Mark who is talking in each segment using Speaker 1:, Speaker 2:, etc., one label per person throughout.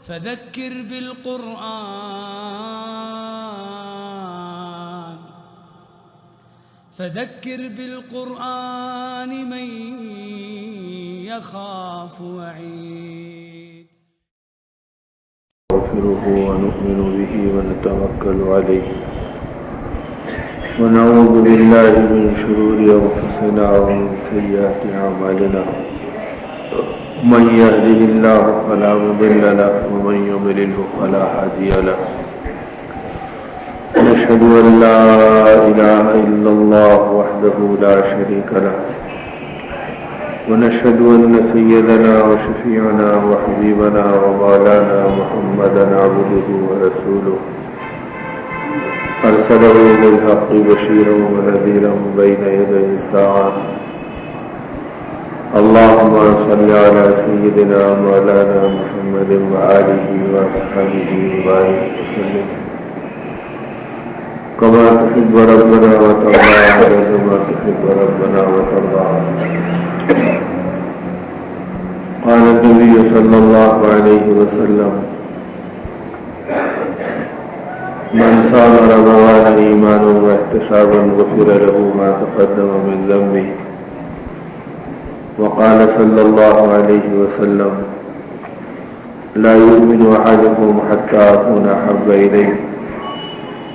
Speaker 1: فذكر بالقرآن من يخاف وعيد.
Speaker 2: نستغفره ونؤمن به ونتوكل عليه ونعوذ بالله من شرور أنفسنا ومن سيئات أعمالنا من يهده الله فلا مضل له ومن يضلل فلا هادي له. نشهد أن لا إله إلا الله وحده لا شريك له ونشهد أن سيدنا وشفيعنا وحبيبنا ومولانا محمدا عبده ورسوله أرسله بالحق بشيرا ونذيرا بين يدي الساعة. اللهم صل على سيدنا مولانا محمد وآله وأصحابه وبارك وسلم كما تحب ربنا وترضى كما تحب ربنا وترضى. قال النبي صلى الله عليه وسلم من صام رمضان إيمانا واحتسابا غفر له ما تقدم من ذنبه. وقال صلى الله عليه وسلم لا يؤمن أحدكم حتى أكون أحب إليه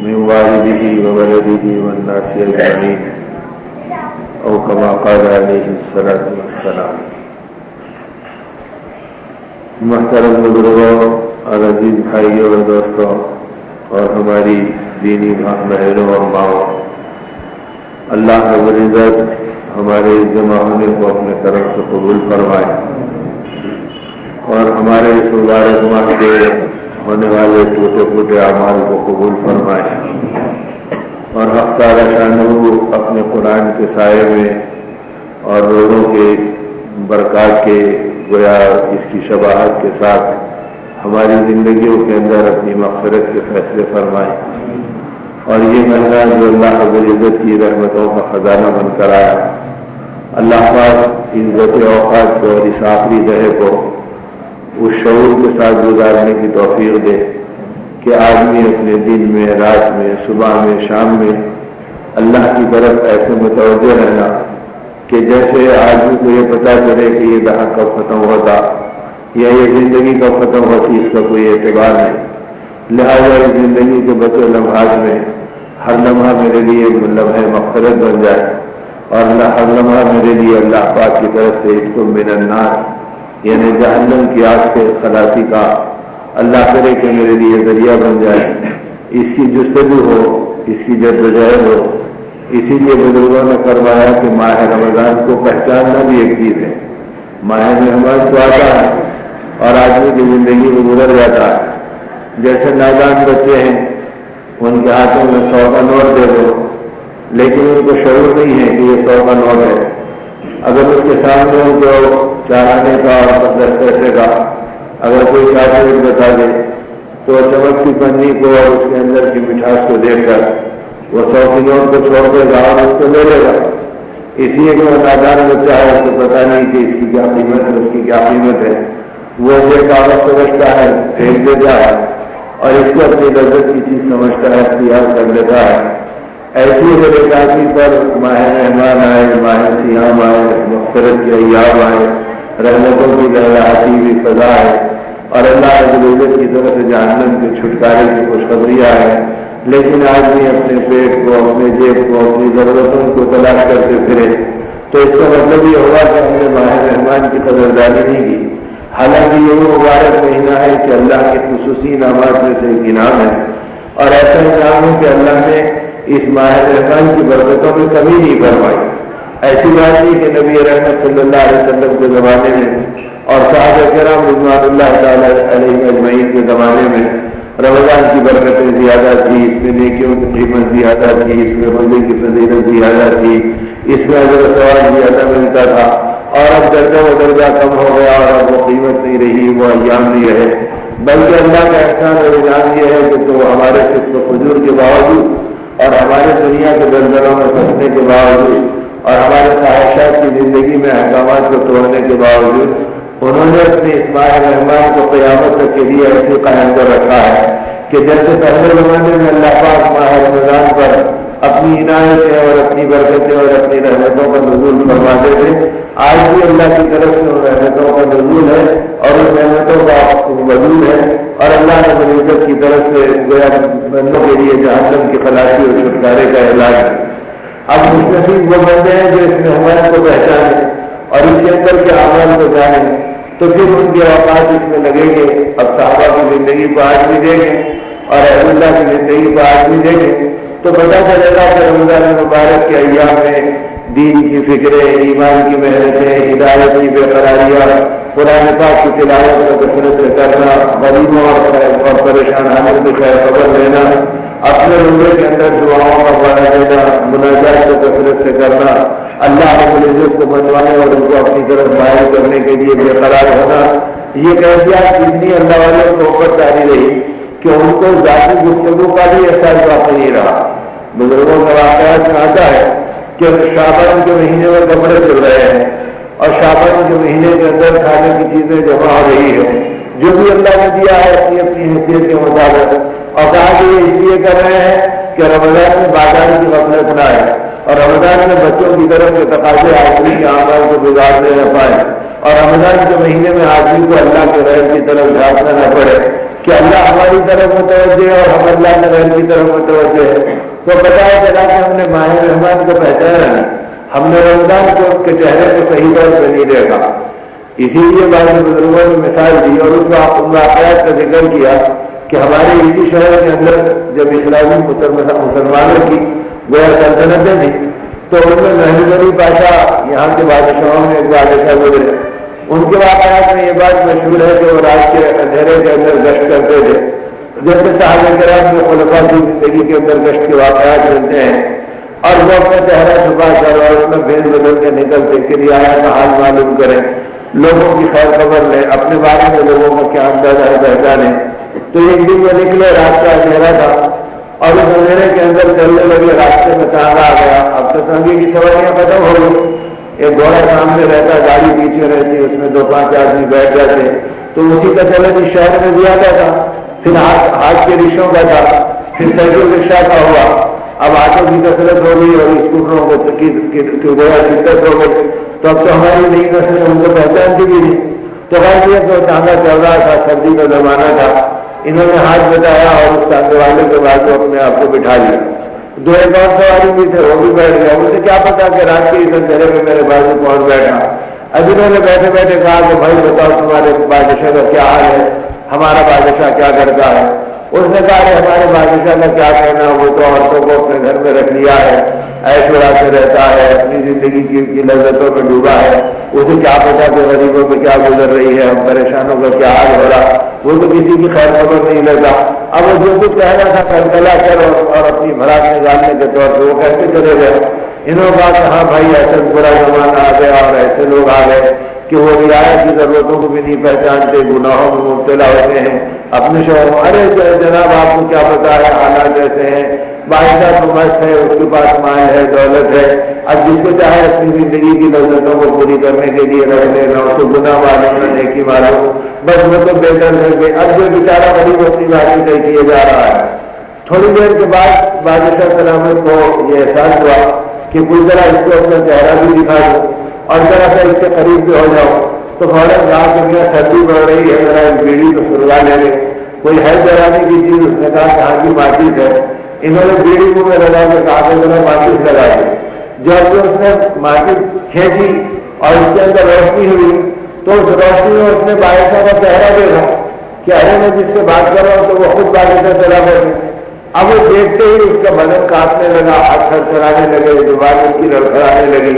Speaker 2: من والده وولده والناس أجمعين أو كما قال عليه الصلاة والسلام. محترم بزرگوں اور عزیز بھائیوں اور دوستوں اور ہماری دینی بہنوں اور ماؤں، اللہ رب العزت ہمارے اس جمع ہونے کو اپنے کرم سے قبول فرمائے اور ہمارے اس مبارک ماہ کے ہونے والے ٹوٹے پھوٹے اعمال کو قبول فرمائے اور حق تعالی شانہ اپنے قرآن کے سائے میں اور روزوں کے اس برکات کے گویا اس کی شباہت کے ساتھ ہماری زندگیوں کے اندر اپنی مغفرت کے فیصلے فرمائے اور یہ مہینہ جو اللہ رب العزت کی رحمتوں کا خزانہ بن کر آیا، اللہ پاک اس وقت اوقات کو اور اس آخری دہے کو اس شعور کے ساتھ گزارنے کی توفیق دے کہ آدمی اپنے دن میں، رات میں، صبح میں، شام میں اللہ کی طرف ایسے متوجہ رہنا کہ جیسے آدمی کو یہ پتہ چلے کہ یہ دہا کب ختم ہوتا یا یہ زندگی کب ختم ہوتی اس کا کوئی اعتبار نہیں، لہذا اس زندگی کے بچے لمحات میں ہر لمحہ میرے لیے لمحہ مغفرت بن جائے اور ہر لمحہ میرے لیے اللہ پاک کی طرف سے عتق من النار یعنی جہنم کی آگ سے خلاصی کا اللہ کرے کہ میرے لیے ذریعہ بن جائے، اس کی جستجو ہو، اس کی جدوجہد ہو. اسی لیے بزرگوں نے فرمایا کہ ماہ رمضان کو پہچاننا بھی ایک چیز ہے. ماہ رمضان تو آتا ہے اور آدمی کی زندگی میں گزر جاتا ہے. جیسے نادان بچے ہیں، ان کے ہاتھوں میں 100 کا نوٹ دے دو لیکن ان کو شعور نہیں ہے کہ یہ 100 کا نوٹ ہے. اگر اس کے سامنے ان کو 4 آنے کا اور 10 پیسے کا اگر کوئی چاکلیٹ بتا دے تو چمکتی پنی کو اور اس کے اندر کی مٹھاس کو دیکھ کر وہ 100 کی نوٹ کو چھوڑ دے گا اور اس کو لے لے گا. اس لیے کہ وہ نادان بچہ ہے، اس کو پتا نہیں کہ اس کی کیا قیمت ہے، اس کی کیا قیمت ہے. وہ اسے کاغذ سمجھتا ہے، پھینک دیتا ہے اور اس کو اپنی لذت کی چیز سمجھتا ہے، اختیار کر لیتا ہے. ایسی جب ایک آدمی پر ماہ رحمان آئے، ماہ سیام آئے، مغفرت کے ایام آئے، رحمتوں کی لہراتی ہوئی فضا ہے اور اللہ رب العزت کی طرف سے جہنم کے چھٹکارے کی خوشخبریاں ہیں، لیکن آدمی اپنے پیٹ کو، اپنے جیب کو، اپنی ضرورتوں کو تلاش کرتے پھرے تو اس کا مطلب یہ ہوگا کہ ہم نے ماہ رحمان کی قدردانی نہیں کی. حالانکہ یہ وہ مبارک مہینہ ہے کہ اللہ کے خصوصی انعامات میں سے ایک انعام ہے اور ایسا انعام ہے کہ اللہ نے اس ماہ رمضان کی برکتوں میں کمی نہیں فرمائی. ایسی بات نہیں کہ نبی رحمت صلی اللہ علیہ وسلم کے زمانے میں اور صحابہ کرام رضوان اللہ تعالی علیہ اجمعین کے زمانے میں رمضان کی برکتیں زیادہ تھی، اس میں نیکیوں کی قیمت زیادہ تھی، اس میں روزے کی فضیلت زیادہ تھی، اس میں اجر و ثواب زیادہ ملتا تھا. اور اب درجہ و درجہ کم ہو گیا اور اب وہ قیمت نہیں رہی، وہ ایام نہیں رہے. بلکہ اللہ کا احسان اور انعام یہ ہے کہ تو ہمارے فسق و فجور کے باوجود اور ہمارے دنیا کے دلدلوں میں پھنسنے کے باوجود اور ہمارے خواہشات کی زندگی میں احکامات کو توڑنے کے باوجود انہوں نے اپنے اس ماہ رحمان کو قیامت تک کے لیے ایسے قائم کر رکھا ہے کہ جیسے پہلے زمانے میں اللہ پاک ماہ رمضان پر اپنی عنایتیں اور اپنی برکتیں اور اپنی رحمتوں کا نزول فرماتے تھے، آج بھی اللہ کی طرف سے ان رحمتوں کا نزول ہے اور ان رحمتوں کا وجود ہے، اور اللہ رب العزت کی طرف سے گویا بندوں کے لیے جہنم کی خلاصی اور چھٹکارے کا اعلان ہے۔ اب خوش نصیب وہ بندے ہیں جو اس مہمان کو پہچانے اور اس کے اندر کے اعمال کو جانیں، تو پھر ان کے اوقات اس میں لگیں گے۔ اب صحابہ کی زندگی کو آج بھی دیکھیں اور اہل اللہ کی زندگی کو آج بھی دیکھیں تو پتہ چلے گا کہ رمضان مبارک کے ایام میں دین کی فکریں، ایمان کی محنتیں، ہدایت کی بےقراریاں، قرآن پاک کی تلاوت کو کثرت سے کرنا، غریبوں اور پریشان حالوں کی خیر خبر لینا، اپنے روزے کے اندر دعاؤں کا بڑھا دینا، مناجات کو کثرت سے کرنا، اللہ رب العزت کو منوانے اور ان کو اپنی طرف مائل کرنے کے لیے بے قرار ہونا، یہ کیفیات اتنی اللہ والوں کو اوپر جاری رہی کہ ان کو ذاتی گفتگو کا بھی احساس واقع نہیں رہا۔ بزرگوں کا واقعات میں آتا ہے کہ شعبان کے مہینے میں کپڑے چل رہے ہیں اور شعبان کے مہینے کے اندر کھانے کی چیزیں جمع ہو رہی ہے، جو بھی اللہ نے دیا ہے اپنی اپنی حیثیت کے مطابق، اور کہا کہ یہ اس لیے کر رہے ہیں کہ رمضان میں بازار کی غفلت نہ آئے اور رمضان میں بچوں کی طرف کے تقاضے آدمی کے اعمال کو گزارنے نہ پائے، اور رمضان کے مہینے میں آدمی کو اللہ کے غیر کی طرف جھانکنا نہ پڑے کہ اللہ ہماری طرف متوجہ ہے اور ہم اللہ کے غیر کی طرف متوجہ ہے۔ تو پتہ چلا کہ ہم نے ماہ رحمان کو پہچانا نہیں، ہم نے رمضان کو کے چہرے کو صحیح طور سے نہیں دیکھا۔ اسی لیے بعض بزرگوں نے مثال دی اور اس ان واقعات کا ذکر کیا کہ ہمارے اسی شہر کے اندر جب اسلامی مسلمانوں کی گویا سلطنتیں تھیں تو ان میں محمود علی بادشاہ یہاں کے بادشاہوں میں ایک بادشاہ گزرے، ان کے واقعات میں یہ بات مشہور ہے کہ وہ رات کے اندھیرے کے اندر گشت کرتے تھے، جیسے صحابہ کرام میں خلفاء کی زندگی کے اندر گشت کے واقعات ملتے ہیں، اور وہ اپنا چہرہ چھپا کر اور اس میں بھیڑ بدل کے نکلتے کہ رعایا کا حال معلوم کریں، لوگوں کی خیر خبر لیں، اپنے بارے میں لوگوں کا کیا اندازہ ہے پہچانیں۔ تو ایک دن وہ نکلے، رات کا اندھیرا تھا اور اس اندھیرے کے اندر چلنے لگے، راستے میں تانگا آ گیا، اب تو تانگے کی سواریاں ختم ہو گئی، ایک گھوڑا سامنے رہتا، گاڑی پیچھے رہتی، اس میں 2-5 آدمی بیٹھ جاتے، تو اسی کا چلن اس شہر میں زیادہ تھا، پھر ہاتھ کے رکشوں کا تھا، پھر سائیکل رکشا کا ہوا، اب آٹو کی کثرت ہو گئی اور اسکوٹروں کی گویا شدت ہو گئی، تو اب تو ہماری نئی نسلیں ان کو پہچانتی بھی نہیں۔ تو خیر یہ تو تانگا چل رہا تھا، سردی کا زمانہ تھا، انہوں نے ہاتھ بتایا اور اس تانگے والے کے بعد اپنے آپ کو بٹھا لیا، 2 ایک اور سواری بھی تھے، وہ بھی بیٹھ گیا، اسے کیا پتا کہ رات کے اس اندھیرے میں میرے بازو کون بیٹھا۔ اب انہوں نے بیٹھے بیٹھے کہا کہ بھائی بتاؤ تمہارے بادشاہ کا کیا حال ہے، ہمارا بادشاہ کیا کرتا ہے؟ اس نے کہا کہ ہمارے بادشاہ کا کیا کہنا، وہ تو عورتوں کو اپنے گھر میں رکھ لیا ہے، عیش اڑاتے رہتا ہے، اپنی زندگی کی لذتوں میں ڈوبا ہے، اسے کیا پتا کہ غریبوں پہ کیا گزر رہی ہے، ہم پریشانوں کا کیا حال ہو رہا، وہ تو کسی کی خیر خبر نہیں لیتا۔ اب وہ جو کچھ کہنا تھا کلکلا کر اور اپنی بھڑاس نکالنے کے طور پہ وہ کہتے چلے گئے۔ انہوں نے کہا کہ ہاں بھائی ایسا برا زمانہ آ گیا اور ایسے لوگ آ گئے کہ وہ رعایت کی ضرورتوں کو بھی نہیں پہچانتے، گناہوں میں مبتلا ہوتے ہیں، اپنے شوہر ارے جناب آپ کو کیا پتا ہے حالات ایسے ہیں، بادشاہ تو مست ہے، اس کے پاس مال ہے، دولت ہے، اب جس کو چاہے اپنی زندگی کی لذتوں کو پوری کرنے کے لیے رکھ لینا، اس کو گناہ معلوم نہ نیکی معلوم، بس وہ تو بہتر ہے کہ اب جو بیچارہ غریب اپنی باتیں طے کیے جا رہا ہے۔ تھوڑی دیر کے بعد بادشاہ سلامت کو یہ احساس ہوا کہ کوئی ذرا اس کو اپنا چہرہ بھی دکھا دو اور ذرا سا اس سے قریب بھی ہو جاؤ، تو فوراً کہا کہ میاں سردی بڑھ رہی ہے، ذرا ایک بیڑی تو سلگا لے لے، کوئی ہے جلانے کی چیز؟ اس نے کہا کہ ہاں جی ماچس ہے۔ انہوں نے بیڑی کو میں لگا کے کہا کہ ذرا ماچس لگا دے۔ جب اس نے ماچس کھینچی اور اس کے اندر روشنی ہوئی تو اس روشنی میں اس نے بادشاہ کا چہرہ دیکھا کہ ارے میں جس سے بات کر رہا ہوں تو وہ خود بادشاہ چلا گیا۔ اب وہ دیکھتے ہی اس کا بدن کانپنے لگا، ہاتھ تھرتھرانے لگے، زبان اس کی لڑکھڑانے لگی،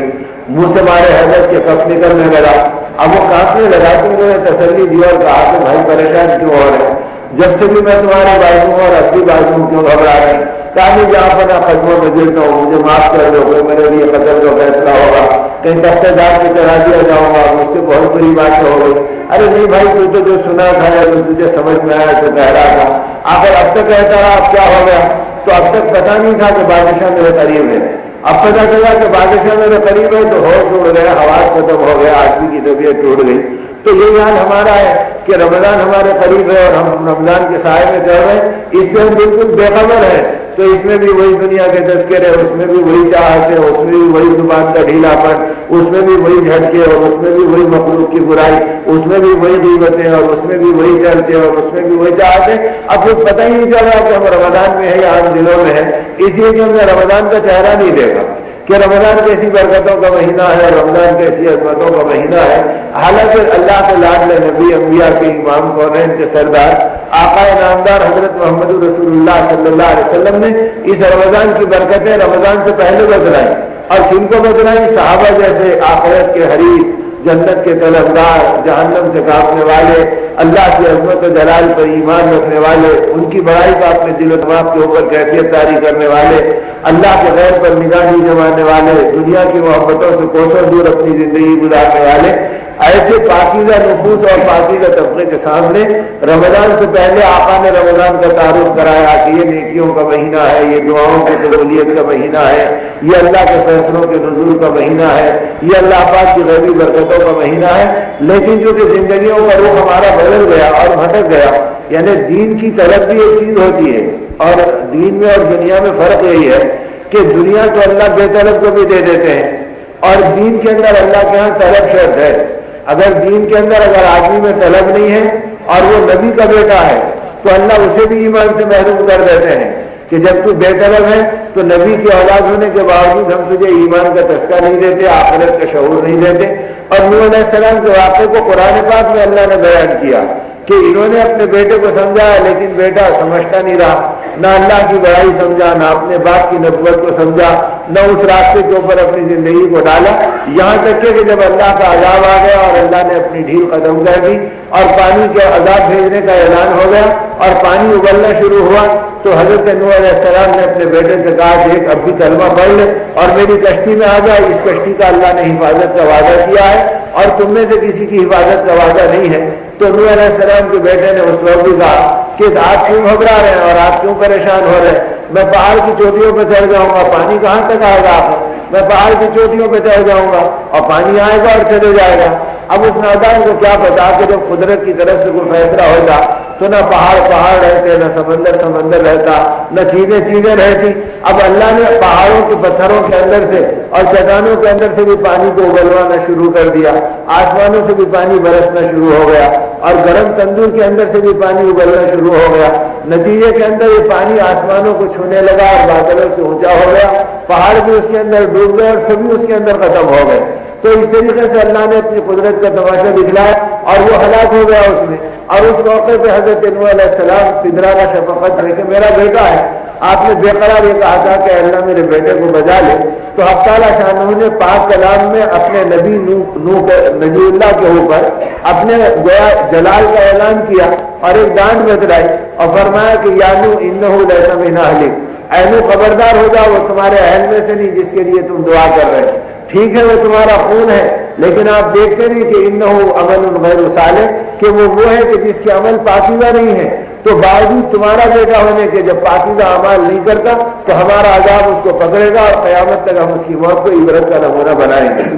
Speaker 2: منہ سے مارے حیرت کے کف نکلنے لگا۔ اب وہ کانپنے لگا تو انہوں نے تسلی دی اور کہا کہ بھائی پریشان کیوں ہو رہے ہیں؟ جب سے بھی میں تمہارے بازو اور اپنی بازو کیوں گھبرا رہے ہیں؟ کہا جہاں پر قدموں میں گرتا ہوں مجھے معاف کر دو، کوئی میرے لیے قتل کا فیصلہ ہوگا، کہیں تختہ دار میں چڑھا دیا جاؤں گا، مجھ سے بہت بڑی بات ہو گئی۔ ارے نہیں بھائی تو جو سنا تھا یا جو تجھے سمجھ میں آیا تو کہہ رہا تھا، آخر اب تک کہتا رہا، اب کیا ہو گیا؟ تو اب تک پتا نہیں تھا کہ بادشاہ میرے قریب ہے، اب پتا چلا کہ بادشاہ میرے قریب ہے تو ہوش اڑ گیا، حواس ختم ہو گیا، آدمی کی طبیعت ٹوٹ گئی۔ تو یہی حال ہمارا ہے کہ رمضان ہمارے قریب ہے اور ہم رمضان کے سائے میں چل رہے ہیں، اس سے ہم بالکل بے خبر ہیں، تو اس میں بھی وہی دنیا کے تذکرے، اس میں بھی وہی چاہتے، اس میں بھی وہی زبان کا ڈھیلا پن، اس میں بھی وہی جھٹکے، اور اس میں بھی وہی مخلوق کی برائی، اس میں بھی وہی غیبتیں، اور اس میں بھی وہی چرچے، اور اس میں بھی وہی چاہتے۔ اب کچھ پتہ ہی نہیں چل رہا کہ ہم رمضان میں ہے یا ہم دنوں میں ہے، اس لیے کہ ہم نے رمضان کا چہرہ نہیں دیکھا کہ رمضان کیسی برکتوں کا مہینہ ہے، رمضان کیسی عظمتوں کا مہینہ ہے۔ حالانکہ اللہ کے لاڈلے نبی انبیاء کے امام کونین کے سردار آقا نامدار حضرت محمد رسول اللہ صلی اللہ علیہ وسلم نے اس رمضان کی برکتیں رمضان سے پہلے بتلائیں، اور کن کو بتلائیں؟ صحابہ جیسے آخرت کے حریص، جنت کے طلبگار، جہنم سے کانپنے والے، اللہ کی عظمت و جلال پر ایمان رکھنے والے، ان کی بڑائی کا اپنے دل و دماغ کے اوپر کیفیت طاری کرنے والے، اللہ کے غیر پر نگاہ نہیں جمانے والے، دنیا کی محبتوں سے کوسوں دور اپنی زندگی گزارنے والے، ایسے پاکیزہ نفوس اور پاکیزہ طبقے کے سامنے رمضان سے پہلے آقا نے رمضان کا تعارف کرایا کہ یہ نیکیوں کا مہینہ ہے، یہ دعاؤں کی قبولیت کا مہینہ ہے، یہ اللہ کے فیصلوں کے نزول کا مہینہ ہے، یہ اللہ پاک کی غیبی برکتوں کا مہینہ ہے۔ لیکن چونکہ زندگیوں کا رخ ہمارا بدل گیا اور بھٹک گیا، یعنی دین کی طلب بھی ایک چیز ہوتی ہے، اور دین میں اور دنیا میں فرق یہی ہے کہ دنیا تو اللہ بے طلب کو بھی دے دیتے ہیں، اور دین کے اندر اللہ کے ہاں طلب شرط ہے۔ اگر دین کے اندر اگر آدمی میں طلب نہیں ہے اور وہ نبی کا بیٹا ہے تو اللہ اسے بھی ایمان سے محروم کر دیتے ہیں کہ جب تو بے طلب ہے تو نبی کی اولاد ہونے کے باوجود ہم تجھے ایمان کا تذکرہ نہیں دیتے، آخرت کا شعور نہیں دیتے۔ اور نوح علیہ السلام کے واقعے کو قرآن پاک میں اللہ نے بیان کیا کہ انہوں نے اپنے بیٹے کو سمجھایا لیکن بیٹا سمجھتا نہیں رہا، نہ اللہ کی بڑائی سمجھا، نہ اپنے باپ کی نبوت کو سمجھا، نہ اس راستے کے اوپر اپنی زندگی کو ڈالا، یہاں تک کہ جب اللہ کا عذاب آ گیا اور اللہ نے اپنی ڈھیل ختم کر دی اور پانی کے عذاب بھیجنے کا اعلان ہو گیا اور پانی ابلنا شروع ہوا، تو حضرت نوح علیہ السلام نے اپنے بیٹے سے کہا کہ ایک اب بھی کلمہ پڑھ لے اور میری کشتی میں آ جائے، اس کشتی کا اللہ نے حفاظت کا وعدہ کیا ہے اور تم میں سے کسی کی حفاظت کا وعدہ نہیں ہے۔ تو نوح علیہ السلام کے بیٹے نے اس وقت بھی کہا کہ آپ کیوں گھبرا رہے ہیں اور آپ کیوں پریشان ہو رہے ہیں؟ میں پہاڑ کی چوٹیوں پہ چڑھ جاؤں گا، پانی کہاں تک آئے گا آپ؟ میں پہاڑ کی چوٹیوں پہ چڑھ جاؤں گا اور پانی آئے گا اور چلے جائے گا۔ اب اس نادان کو کیا پتا کہ جب قدرت کی طرف سے کوئی فیصلہ ہوتا تو نہ پہاڑ رہتے، نہ سمندر رہتا، نہ چیزیں رہتی۔ اب اللہ نے پہاڑوں کے پتھروں کے اندر سے اور چٹانوں کے اندر سے بھی پانی کو اگلوانا شروع کر دیا، آسمانوں سے بھی پانی برسنا شروع ہو گیا اور گرم تندور کے اندر سے بھی پانی ابلنا شروع ہو گیا۔ نتیجے کے اندر یہ پانی آسمانوں کو چھونے لگا اور بادلوں سے اونچا ہو گیا، پہاڑ بھی اس کے اندر ڈوب گئے اور سبھی اس کے اندر ختم ہو گئے۔ تو اس طریقے سے اللہ نے اپنی قدرت کا تماشا دکھلایا اور وہ ہلاک ہو گیا اس میں۔ اور اس موقع پہ حضرت نوح علیہ السلام پدرانہ شفقت میں کہ میرا بیٹا ہے، آپ نے بے قرار یہ کہا تھا کہ اللہ میرے بیٹے کو بچا لے، تو حق تعالیٰ شانہ نے پاک کلام میں اپنے نبی نجی اللہ کے اوپر اپنے گویا جلال کا اعلان کیا اور ایک ڈانٹ بتلائی اور فرمایا کہ یا نوح انہ لیس من اہلک، اے نوح خبردار ہو جاؤ وہ تمہارے اہل میں سے نہیں جس کے لیے تم دعا کر رہے ہیں۔ ٹھیک ہے وہ تمہارا خون ہے لیکن آپ دیکھتے نہیں کہ انہ عمل غیر صالح، کہ وہ ہے کہ جس کے عمل پاکیزہ نہیں ہے، تو باوجود تمہارا بیٹا ہونے کے جب پاکیزہ اعمال نہیں کرتا تو ہمارا عذاب اس کو پکڑے گا اور قیامت تک ہم اس کی موت کو عبرت کا نمونہ بنائیں گے۔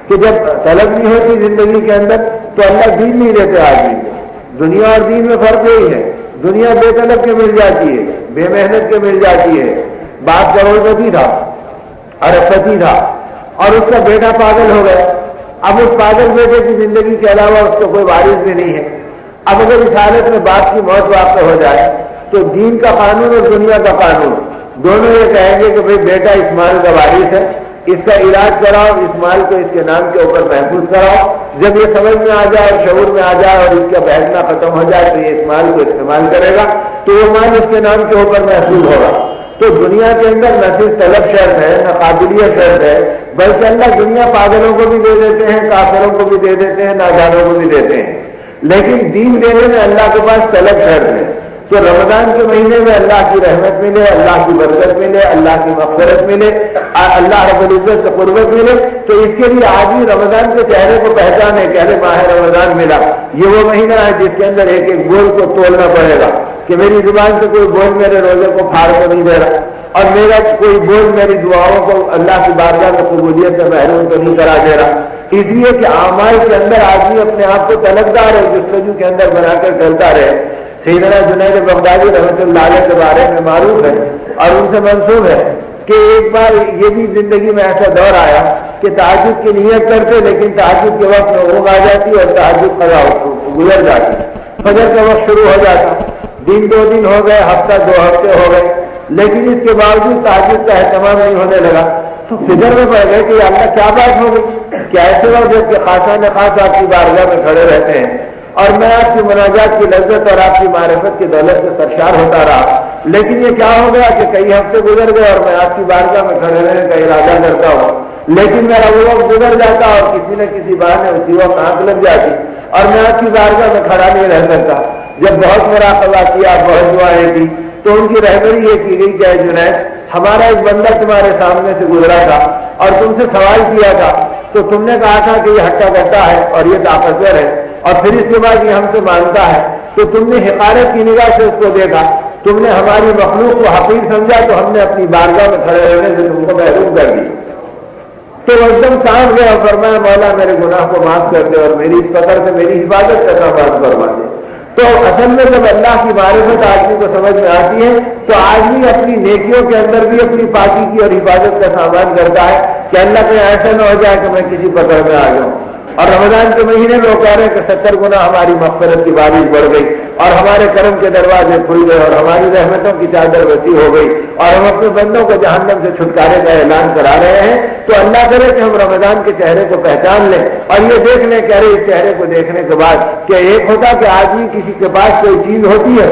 Speaker 2: کہ جب طلب نہیں ہوتی زندگی کے اندر تو اللہ دین نہیں دیتے آدمی کو۔ دنیا اور دین میں فرق یہی ہے، دنیا بے طلب کے مل جاتی ہے، بے محنت کے مل جاتی ہے۔ باپ کروڑپتی تھا، اربپتی تھا اور اس کا بیٹا پاگل ہو گیا، اب اس پاگل بیٹے کی زندگی کے علاوہ اس کو کوئی وارث بھی نہیں ہے۔ اب اگر اس حالت میں باپ کی موت واقع ہو جائے تو دین کا قانون اور دنیا کا قانون دونوں یہ کہیں گے کہ بھئی بیٹا اس مال کا وارث ہے، اس کا علاج کراؤ، اس مال کو اس کے نام کے اوپر محفوظ کراؤ۔ جب یہ سمجھ میں آ جائے اور شعور میں آ جائے اور اس کا بہکنا ختم ہو جائے تو یہ اس مال کو استعمال کرے گا تو وہ مال اس کے نام کے اوپر محفوظ ہوگا۔ تو دنیا کے اندر نہ صرف طلب شرط ہے، نہ قابلیت شرط ہے، بلکہ اللہ دنیا پاگلوں کو بھی دے دیتے ہیں، کافروں کو بھی دے دیتے ہیں، نادانوں کو بھی دیتے ہیں، لیکن دین دینے میں اللہ کے پاس طلب شرط ہے۔ تو رمضان کے مہینے میں اللہ کی رحمت ملے، اللہ کی برکت ملے، اللہ کی مغفرت ملے، اللہ رب العزت سے قربت ملے، تو اس کے لیے آدمی رمضان کے چہرے کو پہچانے کہ ارے ماہ رمضان ملا، یہ وہ مہینہ ہے جس کے اندر ایک ایک بول کو تولنا پڑے گا کہ میری زبان سے کوئی بول میرے روزے کو پھاڑ کو نہیں دے رہا اور میرا کوئی بول میری دعاؤں کو اللہ کی بارگاہ میں قبولیت سے محروم تو نہیں کرا دے رہا۔ اس لیے کہ اعمال کے اندر آدمی اپنے آپ کو طلبگار ہے، جستجو کے اندر بنا کر چلتا رہے۔ سیدنا جنید بغدادی رحمۃ اللہ علیہ کے بارے میں معروف ہے اور ان سے منسوب ہے کہ ایک بار یہ بھی زندگی میں ایسا دور آیا کہ تہجد کی نیت کرتے لیکن تہجد کے وقت میں اونگ آ جاتی اور تہجد قضا گزر جاتی، فجر کا وقت شروع ہو جاتا، دن 2 دن ہو گئے، ہفتہ 2 ہفتے ہو گئے، لیکن اس کے باوجود تہجد کا اہتمام نہیں ہونے لگا۔ تو فکر میں پڑ گئے کہ اللہ کیا بات ہو گئی کہ ایسے لوگ جب کہ خاصان خاص آپ کی بارگاہ میں کھڑے رہتے ہیں اور میں آپ کی مناجات کی لذت اور آپ کی معرفت کی دولت سے سرشار ہوتا رہا، لیکن یہ کیا ہو گیا کہ کئی ہفتے گزر گئے اور میں آپ کی بارگاہ میں کھڑے رہنے کا ارادہ کرتا ہوں، لیکن میرا وہ وقت گزر جاتا اور کسی نہ کسی بہانے اسی وقت آنکھ لگ جاتی اور میں آپ کی بارگاہ میں کھڑا نہیں رہ سکتا۔ جب بہت مراقبہ کیا، بہت دعائیں کی، تو ان کی رہبری یہ کی گئی کہ اے جنید، ہمارا ایک بندہ تمہارے سامنے سے گزرا تھا اور تم سے سوال کیا تھا تو تم نے کہا تھا کہ یہ ہٹا کٹا ہے اور یہ طاقتور ہے، اور پھر اس کے بعد یہ ہم سے مانتا ہے، تو تم نے حقارت کی نگاہ سے اس کو دیکھا، تم نے ہماری مخلوق کو حقیر سمجھا، تو ہم نے اپنی بارگاہ میں کھڑے رہنے سے تم کو محروم کر دیا۔ تو وہ ایک دم کانپ گیا اور فرمایا مولا میرے گناہ کو معاف کر دے اور میری اس قطر سے میری حفاظت کا سامان فرما دے۔ تو اصل میں جب اللہ کی معرفت آدمی کو سمجھ میں آتی ہے تو آدمی اپنی نیکیوں کے اندر بھی اپنی پاکی کی اور حفاظت کا سامان کرتا ہے کہ اللہ کہیں ایسا نہ ہو جائے کہ میں کسی پکڑ میں آ جاؤں۔ اور رمضان کے مہینے میں وہ کہہ رہے ہیں کہ 70 گنا ہماری مغفرت کی بارش بڑھ گئی اور ہمارے کرم کے دروازے کھل گئے اور ہماری رحمتوں کی چادر وسیع ہو گئی اور ہم اپنے بندوں کو جہنم سے چھٹکارے کا اعلان کرا رہے ہیں۔ تو اللہ کرے کہ ہم رمضان کے چہرے کو پہچان لیں اور یہ دیکھ لیں کہ ارے اس چہرے کو دیکھنے کے بعد کہ ایک ہوتا کہ آدمی کسی کے پاس کوئی چیز ہوتی ہے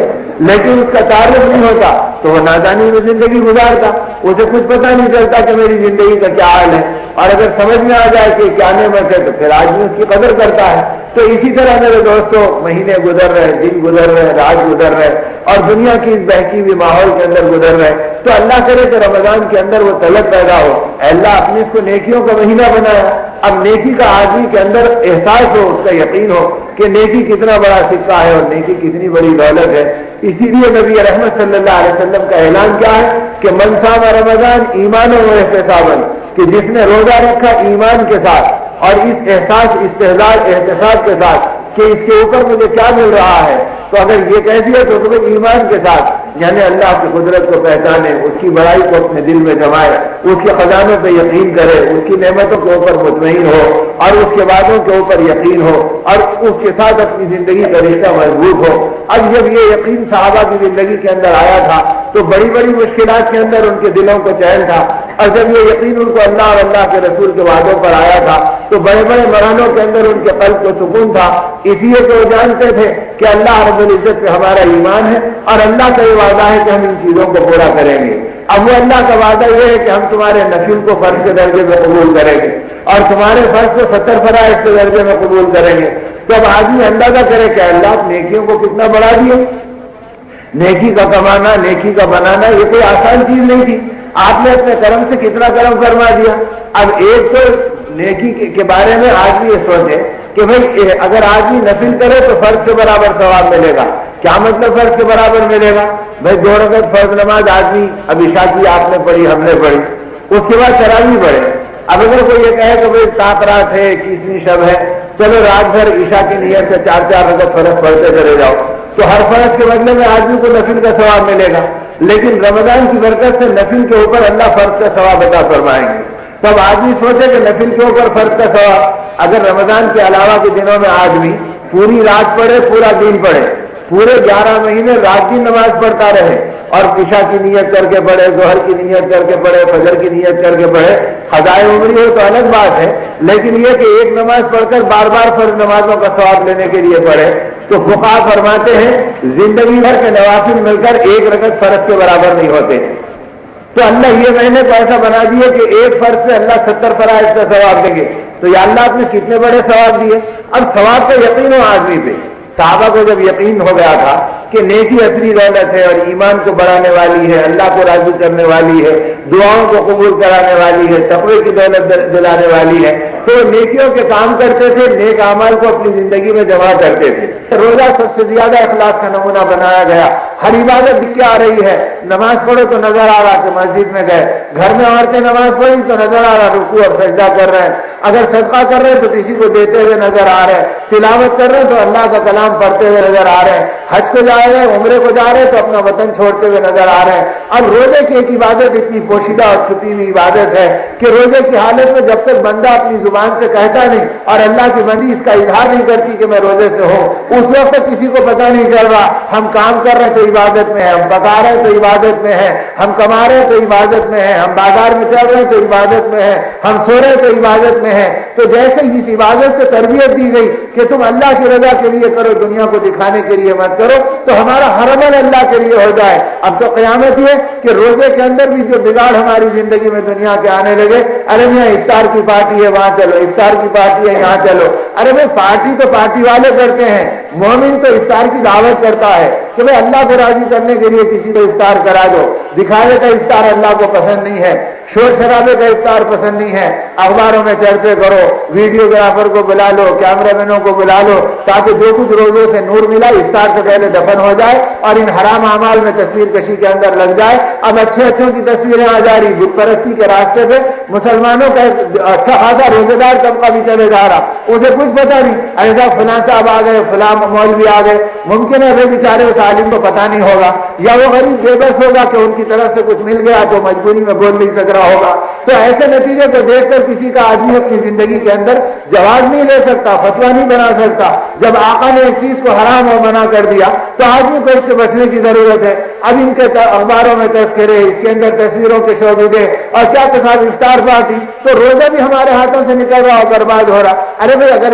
Speaker 2: لیکن اس کا تعارف نہیں ہوتا تو وہ نادانی میں زندگی گزارتا، اسے کچھ پتہ نہیں چلتا کہ میری زندگی کا کیا حال ہے، اور اگر سمجھ میں آ جائے کہ کیا نعمت ہے تو پھر آدمی اس کی قدر کرتا ہے۔ تو اسی طرح میرے دوستوں مہینے گزر رہے، دن گزر رہے، رات گزر رہے اور دنیا کی اس بہکی ہوئی ماحول کے اندر گزر رہے، تو اللہ کرے کہ رمضان کے اندر وہ طلب پیدا ہو، اے اللہ اپنے اس کو نیکیوں کا مہینہ بنایا، اب نیکی کا آدمی کے اندر احساس ہو، اس کا یقین ہو کہ نیکی کتنا بڑا سکہ ہے اور نیکی کتنی بڑی دولت ہے۔ اسی لیے نبی رحمت صلی اللہ علیہ وسلم کا اعلان کیا ہے کہ من صام رمضان ایمانا و احتسابا، کہ جس نے روزہ رکھا ایمان کے ساتھ اور اس احساس استحضار احتساب کے ساتھ کہ اس کے اوپر مجھے کیا مل رہا ہے، تو اگر یہ کیفیت ہو تو ایمان کے ساتھ یعنی اللہ کی قدرت کو پہچانے، اس کی بڑائی کو اپنے دل میں جمائے، اس کے خزانوں پہ یقین کرے، اس کی نعمتوں کے اوپر مطمئن ہو اور اس کے وعدوں کے اوپر یقین ہو اور اس کے ساتھ اپنی زندگی کا رشتہ مضبوط ہو۔ اب جب یہ یقین صحابہ کی زندگی کے اندر آیا تھا تو بڑی بڑی مشکلات کے اندر ان کے دلوں کو چین تھا، اور جب یہ یقین ان کو اللہ اور اللہ کے رسول کے وعدوں پر آیا تھا تو بڑے بڑے مرحلوں کے اندر ان کے قلب کو سکون تھا، اس لیے کہ وہ جانتے تھے کہ اللہ رب العزت پہ ہمارا ایمان ہے اور اللہ کا یہ وعدہ ہے کہ ہم ان چیزوں کو پورا کریں گے۔ اب وہ اللہ کا وعدہ یہ ہے کہ ہم تمہارے نفل کو فرض کے درجے میں قبول کریں گے اور تمہارے فرض کو 70 فرائض کے درجے میں قبول کریں گے۔ تو اب آدمی اندازہ کرے کہ اللہ نیکیوں کو کتنا بڑھا دیے، نیکی کا کمانا، نیکی کا بنانا یہ کوئی آسان چیز نہیں تھی، آپ نے اپنے کرم سے کتنا کرم فرما دیا۔ اب ایک تو نیکی کے بارے میں آدمی یہ سوچے کہ بھئی اگر آدمی نفل کرے تو فرض کے برابر ثواب ملے گا، کیا مطلب فرض کے برابر ملے گا؟ بھئی 2 رکعت فرض نماز آدمی اب عشاء کی آپ نے پڑھی، ہم نے پڑھی، اس کے بعد تراویح پڑھے، اب اگر کوئی یہ کہے کہ بھئی 7 رات ہے، 21ویں شب ہے، چلو رات بھر عشاء کی نیت سے 4 رکعت فرض پڑھتے چلے جاؤ، تو ہر فرض کے بدلے میں آدمی کو نفل کا ثواب ملے گا، لیکن رمضان کی برکت سے نفل کے اوپر اللہ فرض کا ثواب عطا فرمائیں گے۔ تب آدمی سوچے کہ نفل کے اوپر فرض کا ثواب، اگر رمضان کے علاوہ کے دنوں میں آدمی پوری رات پڑھے، پورا دن پڑھے، پورے 11 مہینے رات کی نماز پڑھتا رہے اور عشاء کی نیت کر کے پڑھے، ظہر کی نیت کر کے پڑھے، فجر کی نیت کر کے پڑھے، قضائے عمری ہو تو الگ بات ہے، لیکن یہ کہ ایک نماز پڑھ کر بار بار فرض نمازوں کا ثواب لینے کے لیے پڑھے، تو فقہا فرماتے ہیں زندگی بھر کے نوافل مل کر 1 رکعت فرض کے برابر نہیں ہوتے۔ تو اللہ یہ مہینے کو ایسا بنا دیے کہ ایک فرض پہ اللہ 70 فرائض کا ثواب دیں گے، تو یا اللہ آپ نے کتنے بڑے ثواب دیے۔ اب ثواب کا یقین ہو آدمی پہ، صحابہ کو جب یقین ہو گیا تھا کہ نیکی اصلی دولت ہے اور ایمان کو بڑھانے والی ہے، اللہ کو راضی کرنے والی ہے،
Speaker 3: دعاؤں کو قبول کرانے والی ہے، تقوی کی دولت دلانے والی ہے، تو نیکیوں کے کام کرتے تھے، نیک اعمال کو اپنی زندگی میں جمع کرتے تھے۔ روزہ سب سے زیادہ اخلاص کا نمونہ بنایا گیا۔ ہر عبادت کیا آ رہی ہے، نماز پڑھو تو نظر آ رہا کہ مسجد میں گئے، گھر میں عورتیں نماز پڑھی تو نظر آ رہا رکوع اور سجدہ کر رہے ہیں، اگر صدقہ کر رہے ہیں تو کسی کو دیتے ہوئے نظر آ رہے ہیں، تلاوت کر رہے ہیں تو اللہ کا کلام پڑھتے ہوئے نظر آ رہے ہیں، حج کو جا رہے ہیں، عمرے کو جا رہے ہیں تو اپنا وطن چھوڑتے ہوئے نظر آ رہے ہیں۔ اب روزے کی ایک عبادت اتنی پوشیدہ اور چھپی ہوئی عبادت ہے کہ روزے کی حالت میں جب تک بندہ اپنی زبان سے کہتا نہیں اور اللہ کی بندی اس کا اظہار نہیں کرتی کہ میں روزے سے ہوں، اس وقت تک کسی کو پتہ نہیں چل رہا۔ ہم کام کر رہے ہیں تو عبادت میں ہے، ہم پکا رہے ہیں تو عبادت میں ہے، ہم کما رہے ہیں تو عبادت میں ہے، ہم بازار میں چل رہے ہیں تو عبادت میں ہے، ہم سو رہے ہیں تو عبادت میں ہے۔ تو جیسے اس عبادت سے تربیت دی گئی کہ تم اللہ کی رضا کے لیے کرو، دنیا کو دکھانے کے لیے مت کرو، تو ہمارا ہر عمل اللہ کے لیے ہو جائے۔ اب تو قیامت یہ کہ روزے کے اندر بھی جو بگاڑ ہماری زندگی میں دنیا کے آنے لگے، ارے میاں افطار کی پارٹی ہے وہاں چلو، افطار کی پارٹی ہے یہاں چلو، ارے بھائی پارٹی تو پارٹی والے کرتے ہیں، مومن تو افطار کی دعوت کرتا ہے کہ بھائی اللہ کو راضی کرنے کے لیے کسی کو افطار کرا دو۔ دکھاوے کا افطار اللہ کو پسند نہیں ہے، شور شرابے کا افطار پسند نہیں ہے، اخباروں میں چرچے کرو، ویڈیوگرافر کو بلا لو، کیمرہ مینوں کو بلا لو، تاکہ جو کچھ روزوں سے نور ملا افطار سے پہلے دفن ہو جائے اور ان حرام اعمال میں تصویر کشی کے اندر لگ جائے۔ اب اچھے اچھوں کی تصویریں آ جا رہی، بت پرستی کے راستے پہ مسلمانوں کا ایک اچھا خاصا روزے دار طبقہ بھی چلے جا رہا، اسے کچھ پتا نہیں، ایسا فلاں صاحب آ گئے، فلاں مولوی آ گئے، ممکن ہے وہ بیچارے اس عالم کو پتا نہیں ہوگا، یا وہ غریب بے بس ہوگا کہ ان کی طرف سے کچھ مل گیا تو مجبوری میں بول نہیں سک رہا ہوگا۔ تو ایسے نتیجے کو دیکھ کر کسی کا آدمی اپنی زندگی کے اندر جواز نہیں لے سکتا، فتویٰ نہیں بنا سکتا۔ جب آقا نے ایک چیز کو حرام اور منع کر دیا تو آدمی کو اس سے بچنے کی ضرورت ہے۔ اب ان کے اخباروں میں تذکرے، اس کے اندر تصویروں کے شعبے اور کیا کے ساتھ افطار پارٹی، تو روزہ بھی ہمارے ہاتھوں سے نکل رہا اور برباد ہو رہا۔ ارے بھائی اگر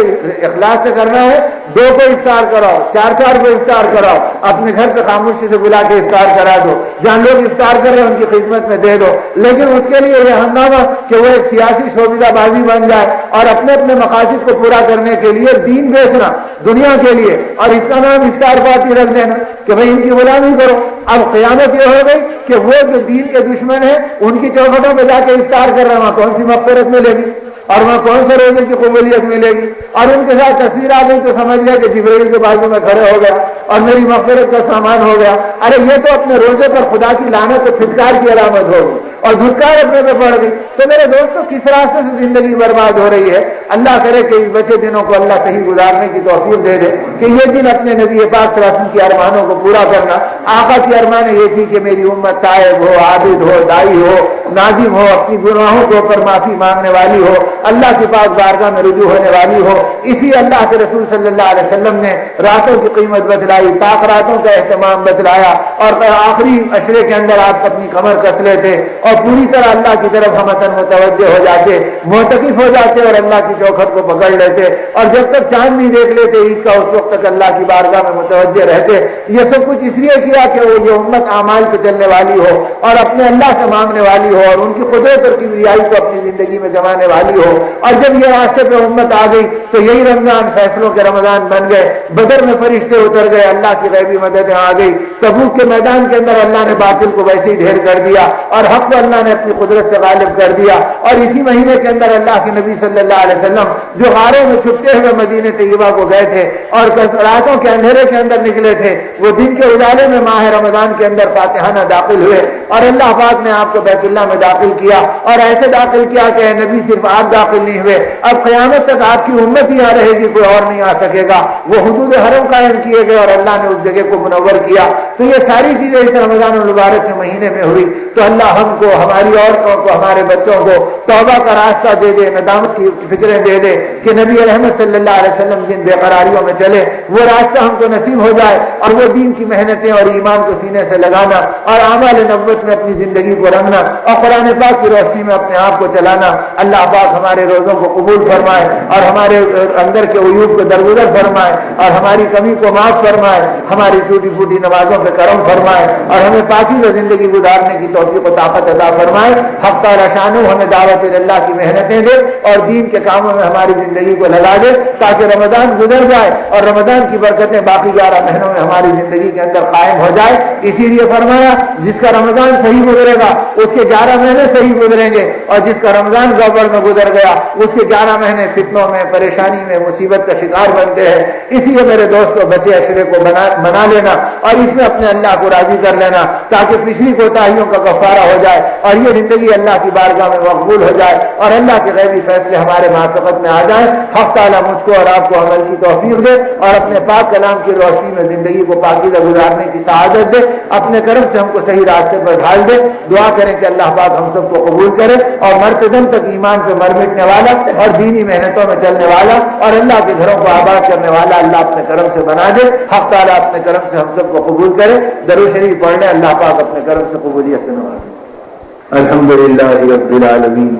Speaker 3: اخلاص سے کرنا ہے 2 کو افطار کراؤ، 4 کو افطار کراؤ، اپنے گھر پہ خاموشی سے بلا کے افطار کرا دو، جہاں لوگ افطار کر رہے ہیں ان کی خدمت میں دے دو، لیکن اس کے لیے یہ ہنگامہ کہ وہ ایک سیاسی شعبہ بازی بن جائے اور اپنے اپنے مقاصد کو پورا کرنے کے لیے دین بیچنا دنیا کے لیے، اور اس کا نام افطار پارٹی رکھ دینا کہ بھائی ان کی غلامی کرو۔ اب قیامت یہ ہو گئی کہ وہ جو دین کے دشمن ہیں ان کی چوکھٹوں پہ جا کے افطار کر رہے ہیں، وہاں کون سی مغفرت ملے گی اور وہاں کون سے روزے کی قبولیت ملے گی؟ اور ان کے ساتھ تصویر آ گئی تو سمجھ لیا کہ جبرائیل کے بازو میں کھڑے ہو گیا اور میری مغفرت کا سامان ہو گیا۔ ارے یہ تو اپنے روزے پر خدا کی لعنت و پھٹکار کی علامت ہوگی اور دھتکار اپنے پہ پڑ گئی۔ تو میرے دوستوں کس راستے سے زندگی برباد ہو رہی ہے؟ اللہ کرے کہ اس بچے دنوں کو اللہ صحیح گزارنے کی توفیق دے دے کہ یہ دن اپنے نبی پاک صلی اللہ علیہ وسلم کی ارمانوں کو پورا کرنا۔ آقا کی ارمان یہ تھی کہ میری امت تائب ہو، عابد ہو، دائی ہو، نادم ہو، اپنی گناہوں کے اوپر معافی مانگنے والی ہو، اللہ کی پاک بارگاہ میں رجوع ہونے والی ہو۔ اسی اللہ کے رسول صلی اللہ علیہ وسلم نے راتوں کی قیمت بتلائی، پاک راتوں کا اہتمام بتلایا، اور آخری عشرے کے اندر آپ اپنی کمر کس لیتے اور پوری طرح اللہ کی طرف ہمتن متوجہ ہو جاتے، معتکف ہو جاتے اور اللہ کی چوکھٹ کو پکڑ لیتے، اور جب تک چاند نہیں دیکھ لیتے عید کا اس وقت تک اللہ کی بارگاہ میں متوجہ رہتے۔ یہ سب کچھ اس لیے کیا کہ وہ یہ امت اعمال پہ چلنے والی ہو اور اپنے اللہ سے مانگنے والی ہو اور ان کی قدرت اور کبریائی کو اپنی زندگی میں جمانے والی ہو۔ اور جب یہ راستے پہ امت آ گئی تو یہی رمضان فیصلوں کے رمضان بن گئے، بدر میں فرشتے اتر گئے، اللہ کی غیبی مددیں آ گئی، تبوک کے میدان کے اندر اللہ نے باطل کو ویسے ہی ڈھیر کر دیا اور حق کو اللہ نے اپنی قدرت سے غالب کر دیا۔ اور اسی مہینے کے اندر اللہ کے نبی صلی اللہ علیہ وسلم جو غاروں میں چھپتے ہوئے مدینہ طیبہ کو گئے تھے اور راتوں کے اندھیرے کے اندر نکلے تھے، وہ دن کے اجالے میں ماہ رمضان کے اندر فاتحانہ داخل ہوئے اور اللہ پاک نے آپ کو بیت اللہ میں داخل کیا، اور ایسے داخل کیا کہ اے نبی صرف آپ داخل نہیں ہوئے، اب قیامت تک آپ کی امت ہی آ رہے گی، کوئی اور نہیں آ سکے گا۔ وہ حدود حرم قائم کیے گئے اور اللہ نے اس جگہ کو منور کیا۔ تو یہ ساری چیزیں اس رمضان المبارک کے مہینے میں ہوئی۔ تو اللہ ہم کو، ہماری عورتوں کو، ہمارے بچوں کو توبہ کا راستہ دے دے، ندامت کی فکریں دے دے کہ نبی رحمت صلی اللہ علیہ وسلم جن بے قراریوں میں چلے وہ راستہ ہم کو نصیب ہو جائے، اور وہ دین کی محنتیں اور ایمان کو سینے سے لگانا اور اعمال نبوت میں اپنی زندگی کو رنگنا اور قرآن پاک کی روشنی میں اپنے آپ کو چلانا۔ اللہ پاک ہمارے روزوں کو قبول فرمائے اور ہمارے اندر کے عیوب کو درگزر فرمائے اور ہماری کمی کو معاف فرمائے، ہماری ٹوٹی پھوٹی نمازوں پہ کرم فرمائے اور ہمیں پاکیزہ زندگی گزارنے کی توفیق و طاقت عطا فرمائے۔ حق تعالی شان روزانہ ہمیں دعوت اللہ کی محنتیں دے اور دین کے کاموں میں ہماری زندگی کو لگا دے تاکہ رمضان گزر جائے اور رمضان کی برکتیں باقی 11 مہینوں میں ہماری زندگی کے اندر قائم ہو جائے. اسی لیے فرمایا جس کا رمضان صحیح گزرے گا اس کے 11 مہینے صحیح گزریں گے اور جس کا رمضان گڑبڑ میں گزر گیا اس کے 11 مہینے فتنوں میں پریشانی میں مصیبت کا شکار بنتے ہیں. اسی لیے میرے دوستوں بچے عشرے کو بنا لینا اور اس میں اپنے اللہ کو راضی کر لینا تاکہ پچھلی کوتاہیوں کا کفارہ ہو جائے اور یہ زندگی اللہ کی بارگاہ میں مقبول ہو جائے اور اللہ کے غیبی فیصلے ہمارے موافقت میں آ جائیں. حق تعالیٰ مجھ کو اور آپ کو عمل کی توفیق دے اور اپنے پاک کلام کی روشنی میں زندگی کو پاکیزہ گزارنے کی سعادت دے. اپنے کرم سے ہم کو صحیح راستے پر ڈھال دے. دعا کریں کہ اللہ پاک ہم سب کو قبول کرے اور مرتے دم تک ایمان پہ مر مٹنے والا اور دینی محنتوں میں چلنے والا اور اللہ کے گھروں کو آباد کرنے والا اللہ اپنے کرم سے بنا دے. حق تعالیٰ اپنے کرم سے ہم سب کو قبول کرے. درود شریف پڑھنے اللہ پاک اپنے کرم سے قبولیت سے نوازے.
Speaker 2: الحمد للہ رب العالمین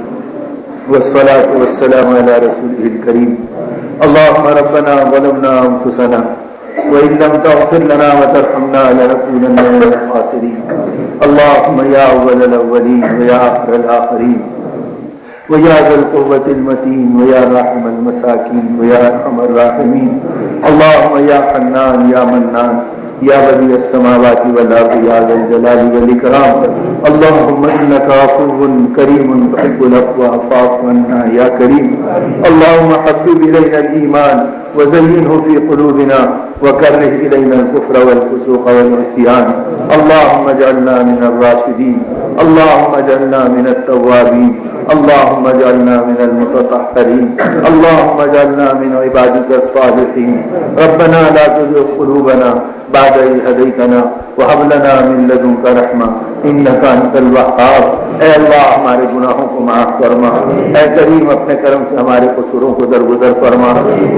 Speaker 2: والصلاة والسلام على رسوله الكريم. اللهم ربنا ظلمنا انفسنا وإن لم تغفر لنا وترحمنا لنكونن من الخاسرين. اللهم يا أول الأولين ويا آخر الآخرين ويا ذا القوة المتين ويا راحم المساكين ويا أرحم الراحمين. اللهم يا حنان يا منان يا بديع السماوات والأرض يا ذا الجلال والإكرام. اللهم إنك عفو كريم تحب العفو فاعف عنا يا كريم. اللهم حبب إلينا الإيمان وزينه في قلوبنا وكره إلينا الكفر والفسوق والعصيان. اللهم اجعلنا من الراشدين. اللهم اجعلنا من التوابين. اللهم اجعلنا من المتطهرين. اللهم اجعلنا من عبادك الصالحين. ربنا لا تزغ قلوبنا بعد إذ هديتنا وهب لنا من لدنك رحمة إنك أنت الوهاب. اے اللہ ہمارے گناہوں کو معاف فرما. اے کریم اپنے کرم سے ہمارے قصوروں کو درگزر فرما.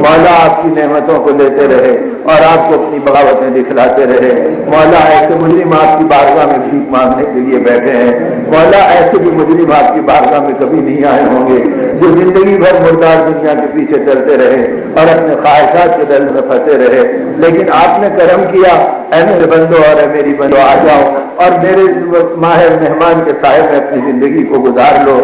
Speaker 2: مولا آپ کی نعمتوں کو لیتے رہے اور آپ کو اپنی بغاوتیں دکھلاتے رہے. مولا ایسے مجرم آپ کی بارگاہ میں بھیک مانگنے کے لیے بیٹھے ہیں. مولا ایسے بھی مجرم آپ کی بارگاہ میں کبھی نہیں آئے ہوں گے جو زندگی بھر مردار دنیا کے پیچھے چلتے رہے اور اپنے خواہشات کے دل میں پھنسے رہے. لیکن آپ نے کرم کیا. اے میرے بندو اور اے میری بندو آ جاؤ اور میرے ماہر مہمان کے سائے میں اپنی زندگی کو گزار لو.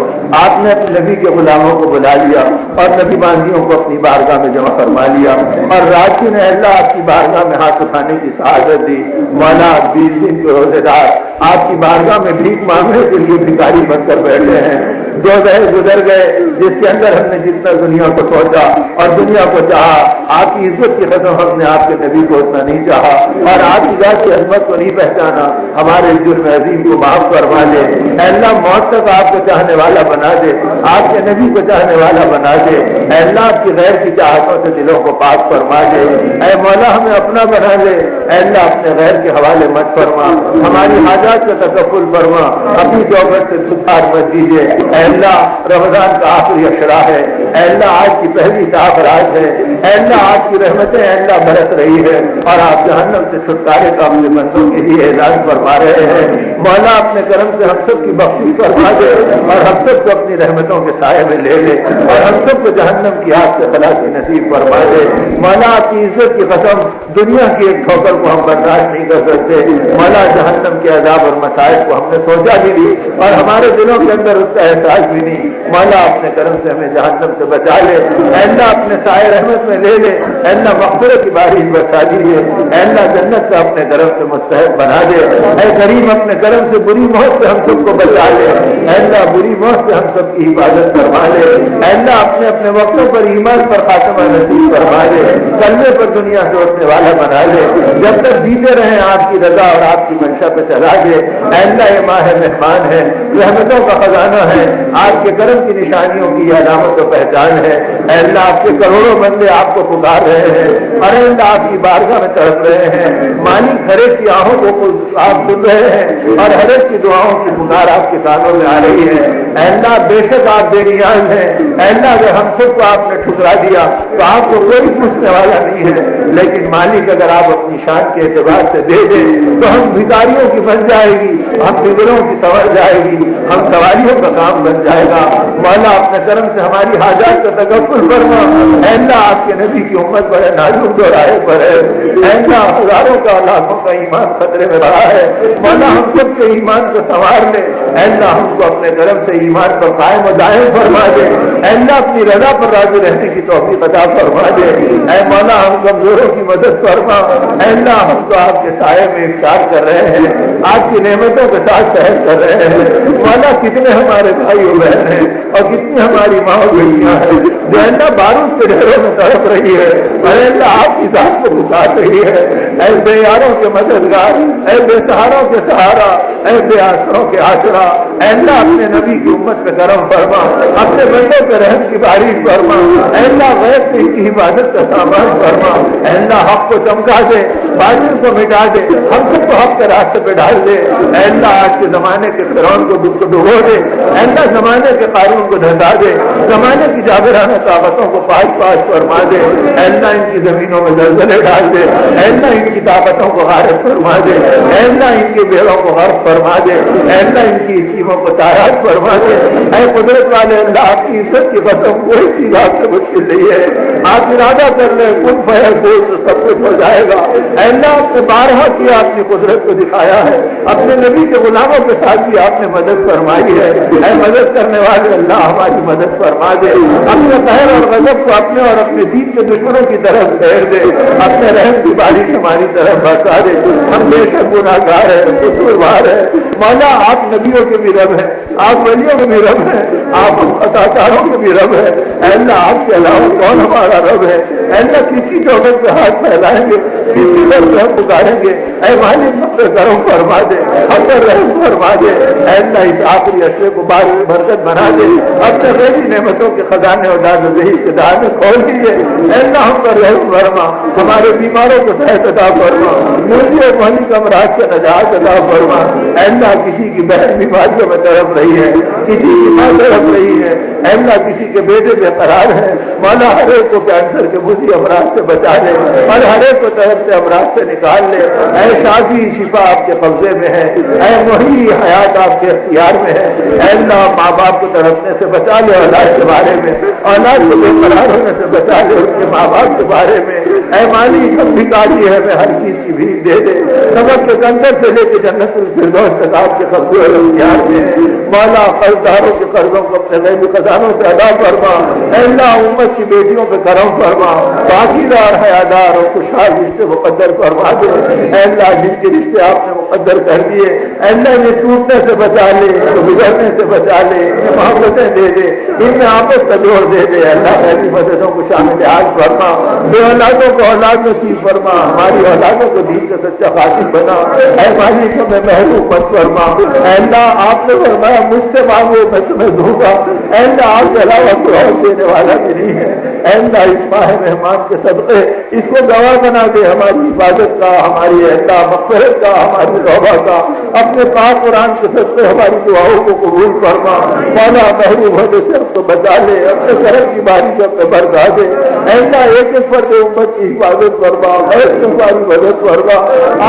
Speaker 2: آپ نے اپنے نبی کے غلاموں کو بلا لیا اور نبی باندیوں کو اپنی بارگاہ میں جمع فرما لیا اور رات نے اللہ آپ کی بارگاہ میں ہاتھ اٹھانے کی سعادت دی. مولا 20 دن کے روزے دار آپ کی بارگاہ میں بھیک مانگنے کے لیے بھکاری بن کر بیٹھے ہیں. 2 دہر گزر گئے جس کے اندر ہم نے جتنا دنیا کو سوچا اور دنیا کو چاہا آپ کی عزت کی قسم ہم نے آپ کے نبی کو اتنا نہیں چاہا اور آپ کی ذات کی عظمت کو نہیں پہچانا. ہمارے جرم عظیم کو معاف فرما دے. اے اللہ موت تک آپ کو چاہنے والا بنا دے. آپ کے نبی کو چاہنے والا بنا دے. اے اللہ آپ کی غیر کی چاہتوں سے دلوں کو پاک فرما دے. اے مولا ہمیں اپنا بنا لے. اے اللہ اپنے غیر کے حوالے مت فرما. ہماری حاجات کا تکفل فرما. اپنی چوکھٹ سے چھٹکار مت دیجیے. اے اللہ رمضان کا آخری اشرا ہے. اے اللہ آج کی پہلی رات ہے. اے اللہ آپ کی رحمتیں اے اللہ برس رہی ہے اور آپ جہنم سے چھٹکارے کا اپنے بندوں کے لیے اعلان فرما رہے ہیں. مولا اپنے کرم سے ہم سب کی بخشش فرما دے اور ہم سب کو اپنی رحمتوں کے سائے میں لے لے اور ہم سب کو جہنم کی آگ سے خلاصی نصیب فرما دے. مولا آپ کی عزت کی قسم دنیا کی ایک ٹھوکر کو ہم برداشت نہیں کر سکتے. مولا جہنم کے عذاب اور مسائل کو ہم نے سوچا بھی نہیں اور ہمارے دلوں کے اندر اس کا احساس بھی نہیں. مولا اپنے کرم سے ہمیں جہنم سے بچا لے. اے اللہ اپنے سائے رحمت میں لے لے. اے اللہ مغفرت کی بارش برسا دیجیے. اے اللہ جنت کا اپنے کرم سے مستحق بنا دے. اے کریم اپنے کرم سے بری موت سے ہم سب کو بچا لے. اے اللہ بری موت سے ہم سب کی حفاظت فرما لے. اے اللہ اپنے اپنے وقتوں پر ایمان پر خاتمہ نصیب فرما لے. کلمے پر دنیا سے اٹھنے والا بنا لے. جب تک جیتے رہیں آپ کی رضا اور آپ کی منشا پہ چلا دے. اے اللہ یہ ماہ مہمان ہے رحمتوں کا خزانہ ہے. آپ کے کرم کی نشانیوں کی علامت و پہچان ہے. اے اللہ آپ کے کروڑوں بندے آپ کو پکار رہے ہیں اور اے اللہ آپ کی بارگاہ میں تڑپ رہے ہیں. مالک ہر ایک کی آہوں کو آپ سن رہے ہیں اور ہر ایک کی دعاؤں کی پکار آپ کے کانوں میں آ رہی ہے. اے اللہ بے شک آپ بے نیاز ہیں. اے اللہ اگر ہم سب کو آپ نے ٹھکرا دیا تو آپ کو کوئی پوچھنے والا نہیں ہے. لیکن مالک اگر آپ اپنی شان کے اعتبار سے دے دیں تو ہم بھکاریوں کی بن جائے گی, ہم بگڑوں کی سنور جائے گی, ہم سواریوں کا کام بن جائے گا. مولا اپنے کرم سے ہماری حاجات کا تکفل فرما. اے اللہ آپ کے نبی کی امت بڑے نازک دورائے پر ہے. اے اللہ ہزاروں کا لاکھوں کا
Speaker 3: ایمان خطرے میں رہا ہے، مولا ہم سب کے ایمان کو سنوار لے، اے اللہ ہم کو اپنے طرف سے ایمان پر قائم و دائم فرما دے، اے اللہ اپنی رضا پر راضی رہنے کی توفیق عطا فرما دے، اے مولا ہم کمزوروں کی مدد فرما، اے اللہ ہم تو آپ کے سائے میں افطار کر رہے ہیں، آپ کی نعمتوں کے ساتھ سحر کر رہے ہیں، مولا کتنے ہمارے بھائی و بہن ہیں اور کتنی ہماری ماں و بیٹیاں ہیں جو اللہ بارود کے ڈھیروں میں تڑپ رہی ہے، اے اللہ آپ کی ذات کو پکار رہی ہے، اے بے یاروں کے مددگار، اے بے سہاروں کے سہارا، اے بے آسروں کے آسرا، اے اللہ اپنے نبی کی امت پہ کرم فرما، اپنے بندوں پہ رحم کی بارش فرما، اے اللہ غیر سے ان کی حفاظت کا سامان فرما، اے اللہ حق کو چمکا دے، باطل کو مٹا دے، ہم سب کو حق کے راستے پہ ڈال دے، اے اللہ آج کے زمانے کے فرعون کو ڈبو دے، اے اللہ زمانے کے قارون کو دھسا دے، زمانے کی جابرانہ طاقتوں کو پاش پاش فرما دے، اے اللہ ان کی زمینوں میں زلزلے ڈال دے، اے اللہ ان کی طاقتوں کو غارت فرما دے، اے اللہ ان کے بیڑوں کو غرق فرما دے، اے اللہ ان کی اسکیموں کو تاراج فرما دے، اے قدرت والے اللہ آپ کی عزت کی قسم کوئی چیز آپ سے مشکل نہیں ہے، آپ ارادہ کر لیں کن فیکون تو سب کچھ ہو جائے گا، اے اللہ آپ نے بارہا کیا اپنی قدرت کو دکھایا ہے، اپنے نبی کے غلاموں کے ساتھ بھی آپ نے مدد فرمائی ہے، اے مدد کرنے والے اللہ ہماری مدد فرما دے، اپنے قہر اور غضب کو اپنے اور اپنے دین کے دشمنوں کی طرف پھیر دے، اپنے رحم کی بارش ہماری طرف برسا دے، ہم بے شک گناہگار ہیں، قصوروار ہیں، مولا آپ نبیوں کے بھی رب ہیں، آپ ولیوں کے بھی رب ہیں، آپ عطاکاروں کے بھی رب ہیں، اے اللہ آپ کے علاوہ کون ہمارا رب ہے، اے اللہ کس کی چوکٹ پہ ہاتھ پھیلائیں گے، کس کی طرف سے ہم پکاریں گے، اے مالک ہم پہ کرم فرما دے، ہم پر رحم فرما دے، اے اللہ اس آخری اشرے کو بار برکت بنا دے، اپنے غیبی نعمتوں کے خزانے اور داد و ذہی کے دہانے کھول دیجیے، اے اللہ ہم پر رحم فرما، ہمارے بیماروں کو صحت عطا فرما، مرضی اور مہلک امراض سے نجات عطا فرما، اے اللہ کسی کی بہن بیماریوں میں تڑپ رہی ہے، کسی کی ماں تڑپ رہی ہے، اے اللہ کسی کے بیٹے بے قرار ہے، مولا ہر ایک کو کینسر کے بزی امراض سے بچا لے اور ہر ایک کو تڑپتے امراض سے نکال لے، اے شافی شفا آپ کے قبضے میں ہے، اے محیی حیات آپ کے اختیار میں ہے، اے اللہ ماں باپ کو تڑپنے سے بچا لے، اولاد کے بارے میں اولاد کو بے قرار ہونے سے بچا لے، ان کے ماں باپ کے بارے میں، اے مالک ہم بھکاری ہے میں ہر چیز کی بھیک دے دے، سبق کے کندر سے لے کے جنت الفردوس تک آپ کے قبضے اور اختیار میں ہے، مولا قرضداروں کے قرضوں کو اپنے غیبی خزانوں سے ادا فرما، اے اللہ امت کی بیٹیوں پہ کرم فرما، باقیدار حیادار اور خوشحال رشتے مقدر فرما دے، اے اللہ جن کے رشتے آپ نے مقدر کر دیے، اے اللہ انہیں ٹوٹنے سے بچا لے، گزرنے سے بچا لے، انہیں محبتیں دے دے، ان میں آپس کا جوڑ دے دے، اللہ ایسی مددوں کو شامل حال فرما، بے اولادوں کو اولاد نصیب فرما، ہماری اولادوں کو دین کا سچا خاطر بنا، اے مالک ہمیں محروم مت فرما، اے اللہ آپ نے فرمایا مجھ سے مانگو میں تمہیں دوں گا، اے اللہ آپ کے علاوہ کوئی اور دینے والا بھی نہیں ہے، اے اللہ اس ماہ مہمان کے صدقے اس کو گواہ بنا دے ہماری عبادت کا، ہماری اللہ مغفرت کا، ہماری توبہ کا، اپنے پاک قرآن کے صدقے ہماری دعاؤں کو قبول فرما، مولا محروم ہونے سے ہم کو بچا لے، اپنے کرم کی بارشوں پہ برسا دے، اے اللہ ایک ایک فرد امت کی حفاظت فرما، غیر سے ہماری مدد فرما،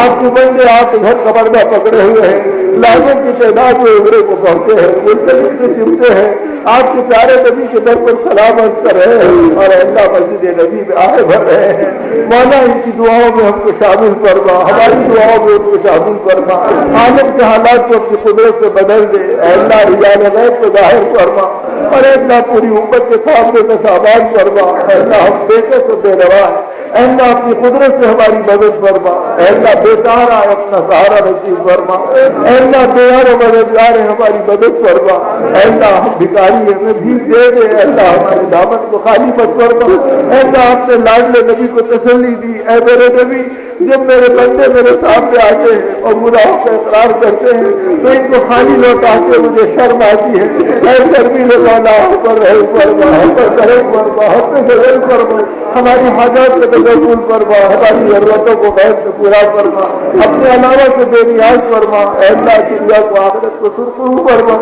Speaker 3: آپ کے بندے آپ کے گھر کا پردہ پکڑے ہوئے ہیں، لاکھوں کی تعداد میں اگرے کو پہنچے ہیں، مختلف سے چمتے ہیں، آپ کے پیارے نبی کے در پر سلامت کر رہے ہیں اور اللہ مسجد نبی میں آئے بھر رہے ہیں، مولا ان کی دعاؤں میں ہم کو شامل فرما، ہماری دعاؤں میں ان کو شامل فرما، عالم کے حالات کو اپنی قدرت سے بدل دے، اے اللہ رجال غیب کو ظاہر فرما، اور اے اللہ پوری امت کے سامنے کا سامان فرما، اے اللہ ہم بیٹے سے بے روا ہے، اے اللہ اپنی قدرت سے ہماری مدد فرما، اے اللہ بے سہارا ہے اپنا سہارا نصیب فرما، اے اللہ بے یار و مددگار ہے ہماری مدد فرما، اے اللہ ہم بھکاری ہیں ہمیں بھیک دے دے، اے اللہ ہماری دامن کو خالی مت فرما، اے اللہ آپ نے لاڈلے نبی کو تسلی دی، اے میرے نبی جب میرے بندے میرے سامنے آتے ہیں اور گناہوں کا اقرار کرتے ہیں تو ان کو خالی لوٹا کے مجھے شرم آتی ہے، اے شرمی لوٹانا ہم پر رحم فرما، ہم پر کرم فرما، ہم پہ فضل فرما، ہماری حاجات کو قبول فرما، ہماری ضرورتوں کو غیر سے پورا فرما، اپنے علاوہ سے بے نیاز فرما، اے اللہ دنیا کو آخرت کو سرخرو فرما،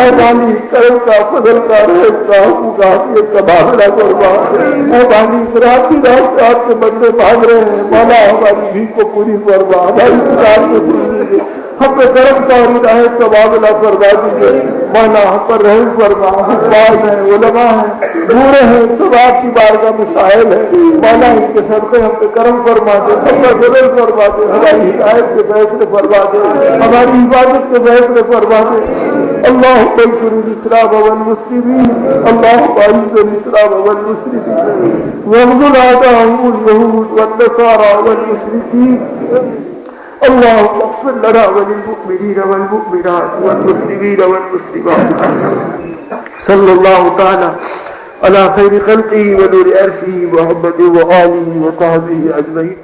Speaker 3: اے بانی کرم کا فضل کا رحم کا حقوق کا حقیقت کا معاملہ فرما، اے بانی رات کی رات سے آپ کے بندے مانگ رہے ہیں، مولا ہماری بھیک کو پوری فرما، ہماری کتاب کو سن لیجیے، ہم پہ کرم کا اور ہدایت کا معاملہ فرما دیجیے، مولا ہم پر رحم فرما، حفاظ ہیں، علماء ہیں، بوڑھے ہیں، سب آپ کی بارگاہ میں سائل ہے، مولا ان کے صدقے ہم پہ کرم فرما دے، ہم پر فضل فرما دے، ہماری ہدایت کے فیصلے فرما دے، ہماری حفاظت کے فیصلے فرما دے۔ اللهم انصر الاسلام والمسلمين، اللهم اعز الاسلام والمسلمين واخذل اعداءهم اليهود والنصارى والمشركين، اللهم اغفر لنا وللمؤمنين والمؤمنات والمسلمين والمسلمات، صلى الله تعالى على خير خلقه ونور عرشه محمد وآله وصحبه أجمعين.